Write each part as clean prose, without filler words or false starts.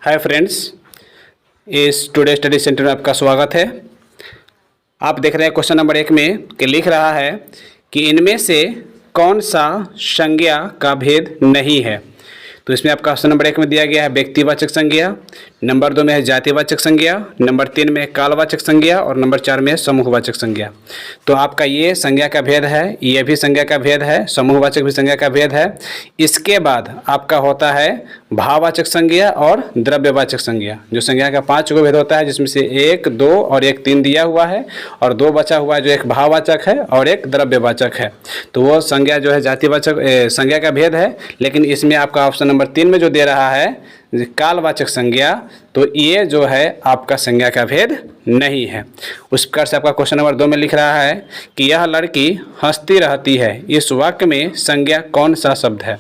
Hi friends, इस today study centre में आपका स्वागत है। आप देख रहे हैं क्वेश्चन नंबर 1 में कि लिख रहा है कि इनमें से कौन सा संज्ञा का भेद नहीं है। तो इसमें आपका ऑप्शन नंबर 1 में दिया गया है व्यक्तिवाचक संज्ञा, नंबर 2 में है जातिवाचक संज्ञा, नंबर 3 में है कालवाचक संज्ञा और नंबर 4 में है समूहवाचक संज्ञा। तो आपका ये संज्ञा का भेद है, ये भी संज्ञा का भेद है, समूहवाचक भी संज्ञा का भेद है। इसके बाद आपका होता है भाववाचक संज्ञा और द्रव्यवाचक संज्ञा। जो संज्ञा का 5 को भेद होता है, जिसमें से 1, 2 और 1 3 दिया हुआ है और 2 बचा हुआ है जो एक भाववाचक है और एक द्रव्यवाचक है। तो वो संज्ञा जो है जातिवाचक संज्ञा का भेद है। लेकिन इसमें आपका ऑप्शन नंबर 3 में जो दे रहा है कालवाचक संज्ञा, तो ये जो है आपका संज्ञा का भेद नहीं है। उस प्रकार से आपका क्वेश्चन नंबर 2 में लिख रहा है कि यह लड़की हंसती रहती है। इस वाक्य में संज्ञा कौन सा शब्द है?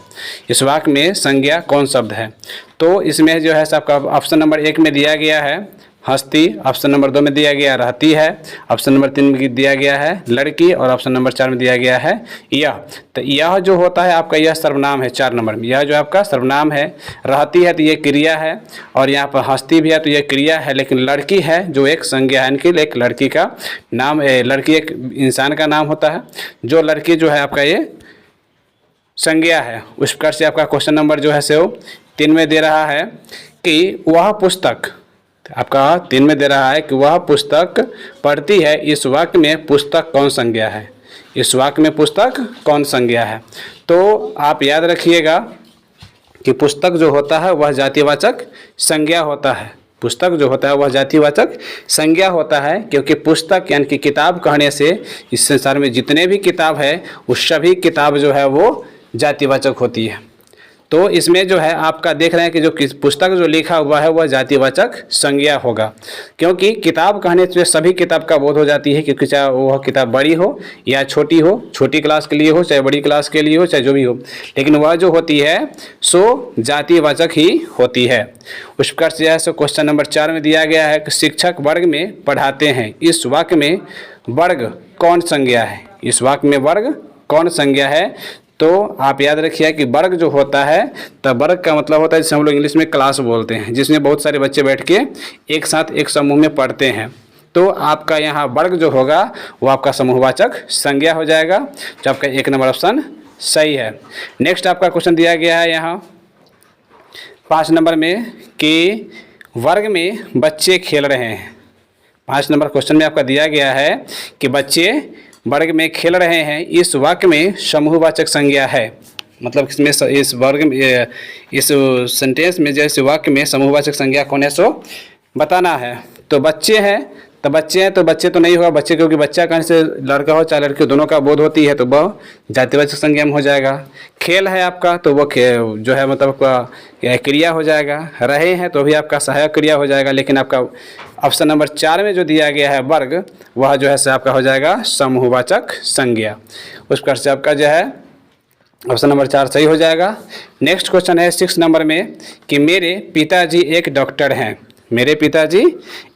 इस वाक्य में संज्ञा कौन शब्द है? तो इसमें जो है आपका ऑप्शन नंबर 1 में दिया गया है हंसती, ऑप्शन नंबर 2 में दिया गया रहती है, ऑप्शन नंबर 3 में दिया गया है लड़की और ऑप्शन नंबर 4 में दिया गया है यह। तो यह जो होता है आपका यह सर्वनाम है। 4 नंबर में यह जो आपका सर्वनाम है। रहती है तो ये क्रिया है और यहाँ पर हंसती भी है तो यह क्रिया है। लेकिन लड़की है जो एक संज्ञा है, इनकी एक लड़की का नाम है। लड़की एक इंसान का नाम होता है। जो लड़की जो है आपका ये संज्ञा है। उस प्रकार से आपका क्वेश्चन नंबर जो है सो 3 में दे रहा है कि वह पुस्तक, आपका 3 में दे रहा है कि वह पुस्तक पढ़ती है। इस वाक्य में पुस्तक कौन संज्ञा है? इस वाक्य में पुस्तक कौन संज्ञा है? तो आप याद रखिएगा कि पुस्तक जो होता है वह जातिवाचक संज्ञा होता है। पुस्तक जो होता है वह जातिवाचक संज्ञा होता है, क्योंकि पुस्तक यानी कि किताब कहने से इस संसार में जितने भी किताब है उस सभी किताब जो है वो जातिवाचक होती है। तो इसमें जो है आपका देख रहे हैं कि जो पुस्तक जो लिखा हुआ है वह जातिवाचक संज्ञा होगा, क्योंकि किताब कहने से सभी किताब का बोध हो जाती है, क्योंकि चाहे वह किताब बड़ी हो या छोटी हो, छोटी क्लास के लिए हो चाहे बड़ी क्लास के लिए हो चाहे जो भी हो, लेकिन वह जो होती है सो जातिवाचक ही होती है। उस प्रकार से है सो क्वेश्चन नंबर 4 में दिया गया है कि शिक्षक वर्ग में पढ़ाते हैं। इस वाक्य में वर्ग कौन संज्ञा है? इस वाक्य में वर्ग कौन संज्ञा है? तो आप याद रखिए कि वर्ग जो होता है, तो वर्ग का मतलब होता है जिसे हम लोग इंग्लिश में क्लास बोलते हैं, जिसमें बहुत सारे बच्चे बैठ के एक साथ एक समूह में पढ़ते हैं। तो आपका यहाँ वर्ग जो होगा वो आपका समूहवाचक संज्ञा हो जाएगा। जो आपका 1 नंबर ऑप्शन सही है। नेक्स्ट आपका क्वेश्चन दिया गया है यहाँ 5 नंबर में कि वर्ग में बच्चे खेल रहे हैं। 5 नंबर क्वेश्चन में आपका दिया गया है कि बच्चे वर्ग में खेल रहे हैं। इस वाक्य में समूहवाचक संज्ञा है। मतलब इसमें इस वर्ग में इस सेंटेंस में जैसे वाक्य में समूहवाचक संज्ञा कौन है सो बताना है। तो बच्चे हैं तो बच्चे तो नहीं होगा बच्चे, क्योंकि बच्चा कहने से लड़का हो चाहे लड़की दोनों का बोध होती है, तो वह जातिवाचक संज्ञा में हो जाएगा। खेल है आपका तो वह जो है मतलब क्रिया हो जाएगा। रहे हैं तो भी आपका सहायक क्रिया हो जाएगा। लेकिन आपका ऑप्शन नंबर 4 में जो दिया गया है वर्ग, वह जो है से आपका हो जाएगा समूहवाचक संज्ञा। उस प्रकार से आपका जो है ऑप्शन नंबर 4 सही हो जाएगा। नेक्स्ट क्वेश्चन है 6 नंबर में कि मेरे पिताजी एक डॉक्टर हैं। मेरे पिताजी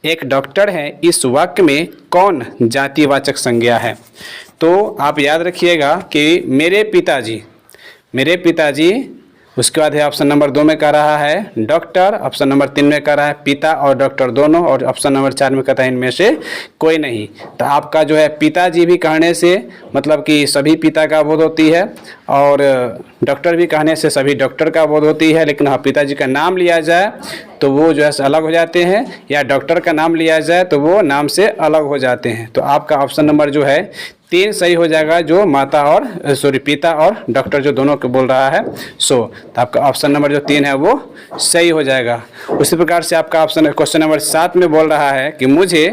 एक डॉक्टर हैं। इस वाक्य में कौन जातिवाचक संज्ञा है? तो आप याद रखिएगा कि मेरे पिताजी उसके बाद है ऑप्शन नंबर 2 में कह रहा है डॉक्टर, ऑप्शन नंबर 3 में कह रहा है पिता और डॉक्टर दोनों, और ऑप्शन नंबर 4 में कहता है इनमें से कोई नहीं। तो आपका जो है पिताजी भी कहने से मतलब कि सभी पिता का बोध होती है, और डॉक्टर भी कहने से सभी डॉक्टर का बोध होती है। लेकिन हाँ, पिताजी का नाम लिया जाए तो वो जो है अलग हो जाते हैं, या डॉक्टर का नाम लिया जाए तो वो नाम से अलग हो जाते हैं। तो आपका ऑप्शन नंबर जो है 3 सही हो जाएगा, जो पिता और डॉक्टर जो दोनों को बोल रहा है तो आपका ऑप्शन नंबर जो 3 है वो सही हो जाएगा। उसी प्रकार से आपका ऑप्शन क्वेश्चन नंबर 7 में बोल रहा है कि मुझे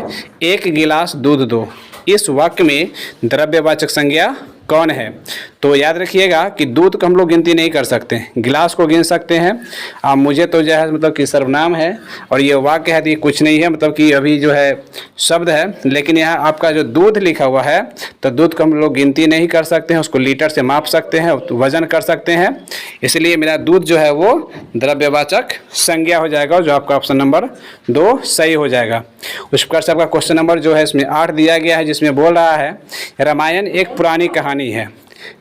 1 गिलास दूध दो। इस वाक्य में द्रव्यवाचक संज्ञा कौन है? तो याद रखिएगा कि दूध को हम लोग गिनती नहीं कर सकते, गिलास को गिन सकते हैं। मुझे तो जो है मतलब कि सर्वनाम है और ये वाक्य है तो ये कुछ नहीं है, मतलब कि अभी जो है शब्द है। लेकिन यहाँ आपका जो दूध लिखा हुआ है तो दूध को हम लोग गिनती नहीं कर सकते हैं, उसको लीटर से माप सकते हैं, वजन कर सकते हैं। इसलिए मेरा दूध जो है वो द्रव्यवाचक संज्ञा हो जाएगा, जो आपका ऑप्शन नंबर 2 सही हो जाएगा। उस प्रकार से आपका क्वेश्चन नंबर जो है इसमें 8 दिया गया है, जिसमें बोल रहा है रामायण एक पुरानी कहानी है।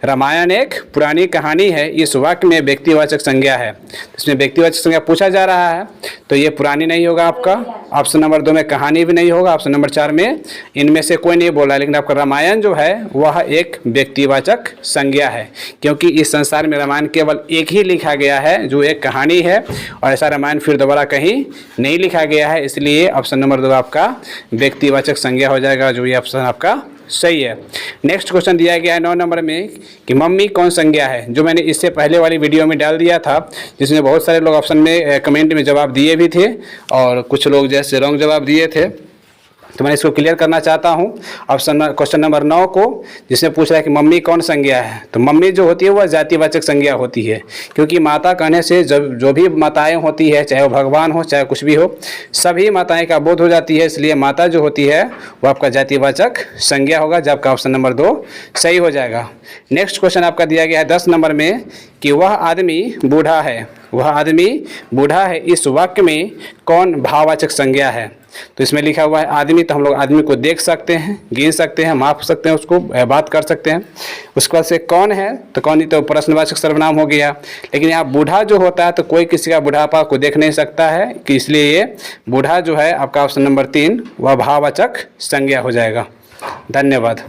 रामायण एक पुरानी कहानी है, इस वाक्य में व्यक्तिवाचक संज्ञा है। इसमें व्यक्तिवाचक संज्ञा पूछा जा रहा है, तो ये पुरानी नहीं होगा आपका। ऑप्शन नंबर 2 में कहानी भी नहीं होगा। ऑप्शन नंबर 4 में इनमें से कोई नहीं बोला, लेकिन आपका रामायण जो है वह एक व्यक्तिवाचक संज्ञा है, क्योंकि इस संसार में रामायण केवल एक ही लिखा गया है जो एक कहानी है, और ऐसा रामायण फिर दोबारा कहीं नहीं लिखा गया है। इसलिए ऑप्शन नंबर 2 आपका व्यक्तिवाचक संज्ञा हो जाएगा, जो ये ऑप्शन आपका सही है। नेक्स्ट क्वेश्चन दिया गया है 9 नंबर में कि मम्मी कौन संज्ञा है, जो मैंने इससे पहले वाली वीडियो में डाल दिया था, जिसमें बहुत सारे लोग ऑप्शन में कमेंट में जवाब दिए भी थे और कुछ लोग जैसे रॉन्ग जवाब दिए थे, तो मैं इसको क्लियर करना चाहता हूँ। क्वेश्चन नंबर 9 को, जिसमें पूछ रहा है कि मम्मी कौन संज्ञा है, तो मम्मी जो होती है वह जातिवाचक संज्ञा होती है, क्योंकि माता कहने से जो भी माताएं होती है, चाहे वो भगवान हो चाहे कुछ भी हो, सभी माताएं का बोध हो जाती है। इसलिए माता जो होती है वो आपका जातिवाचक संज्ञा होगा, जब आपका ऑप्शन नंबर 2 सही हो जाएगा। नेक्स्ट क्वेश्चन आपका दिया गया है 10 नंबर में कि वह आदमी बूढ़ा है, वह आदमी बूढ़ा है, इस वाक्य में कौन भाववाचक संज्ञा है। तो इसमें लिखा हुआ है आदमी, तो हम लोग आदमी को देख सकते हैं, गिन सकते हैं, माप सकते हैं, उसको बात कर सकते हैं। उसके बाद से कौन है, तो कौन ही तो प्रश्नवाचक सर्वनाम हो गया। लेकिन यहाँ बूढ़ा जो होता है तो कोई किसी का बुढ़ापा को देख नहीं सकता है, कि इसलिए ये बूढ़ा जो है आपका ऑप्शन नंबर 3 वह भाववाचक संज्ञा हो जाएगा। धन्यवाद।